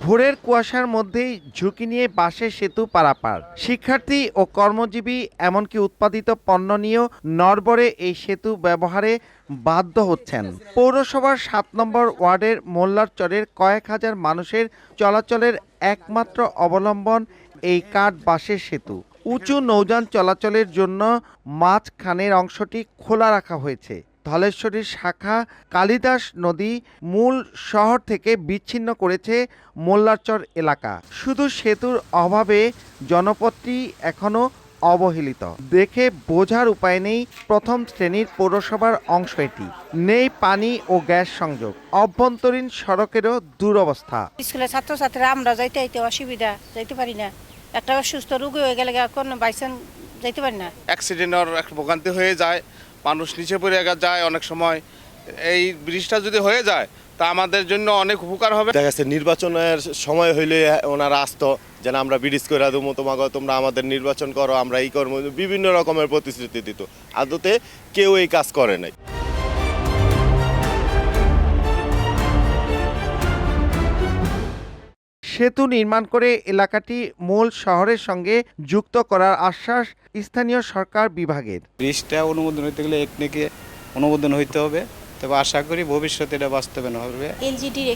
ভোরের কুয়াশার মধ্যেই ঝুঁকি নিয়ে বাঁশের সেতু পারাপার, শিক্ষার্থী ও কর্মজীবী এমনকি উৎপাদিত পণ্য নিয়েও নড়বড়ে এই সেতু ব্যবহারে বাধ্য হচ্ছেন। পৌরসভার ৭ নম্বর ওয়ার্ডের মোল্লারচরের কয়েক হাজার মানুষের চলাচলের একমাত্র অবলম্বন এই কাঠ বাঁশের সেতু। উঁচু নৌযান চলাচলের জন্য মাঝখানের অংশটি খোলা রাখা হয়েছে। ধলেশ্বরীর শাখা কালিদাস নদী মূল শহর থেকে বিচ্ছিন্ন করেছে মোল্লারচর এলাকা। শুধু সেতুর অভাবে জনপদটি এখনো অবহেলিত। দেখে বোঝার উপায় নেই প্রথম শ্রেণীর পৌরসভার অংশ এটি। নেই পানি ও গ্যাস সংযোগ, অভ্যন্তরীণ সড়কেরও দুরবস্থা। স্কুলের ছাত্রছাত্রীরা আমরা যাইতে অসুবিধা, যাইতে পারি না। একটা সুস্থ রোগী হয়ে গেলে কোনো বাইসান যাইতে পারি না। অ্যাক্সিডেন্টের একটা ভোগান্তি হয়ে যায়, মানুষ নিচে পড়ে যায় অনেক সময়। এই ব্রিজটা যদি হয়ে যায় তা আমাদের জন্য অনেক উপকার হবে। দেখা যাচ্ছে নির্বাচনের সময় হইলে ওনারা আসতো যেন আমরা ব্রিজ করে দেবো, তোমাকে তোমরা আমাদের নির্বাচন করো, আমরা এই করবো, বিভিন্ন রকমের প্রতিশ্রুতি দিত। আদতে কেউ এই কাজ করে নাই। সেতু নির্মাণ করে এলাকাটি মূল শহরের সঙ্গে যুক্ত করার আশ্বাস স্থানীয় সরকার বিভাগের। ব্রিজটা অনুমোদন হইতে গেলে একনেকে অনুমোদন হইতে হবে, তবে আশা করি ভবিষ্যতে এটা বাস্তবায়ন হবে। এলজিডির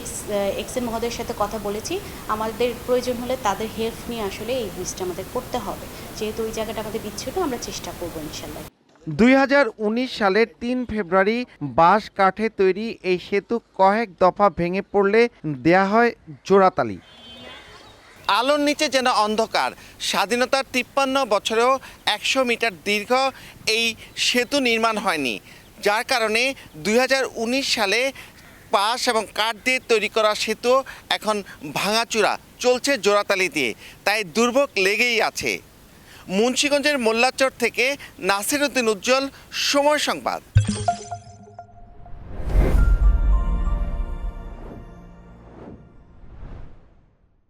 এক্সএন মহোদয়ের সাথে কথা বলেছি, আমাদের প্রয়োজন হলে তাদের হেল্প নিয়ে আসলে এই ব্রিজটা আমাদের করতে হবে। যেহেতু ওই জায়গাটা আমাদের বিচ্ছিন্ন, আমরা চেষ্টা করবো ইনশাল্লাহ। 2019 সালের 3 ফেব্রুয়ারি বাঁশ কাঠে তৈরি এই সেতু কয়েক দফা ভেঙে পড়লে দেয়া হয় জোড়াতালি। আলোর নিচে যেন অন্ধকার। স্বাধীনতার 53 বছরেও 100 মিটার দীর্ঘ এই সেতু নির্মাণ হয়নি, যার কারণে 2019 সালে বাঁশ এবং কাঠ দিয়ে তৈরি করা সেতু এখন ভাঙাচুরা, চলছে জোড়াতালি দিয়ে। তাই দুর্ভোগ লেগেই আছে। মুন্সিগঞ্জের মোল্লারচর থেকে নাসির উদ্দিন উজ্জ্বল, সময় সংবাদ।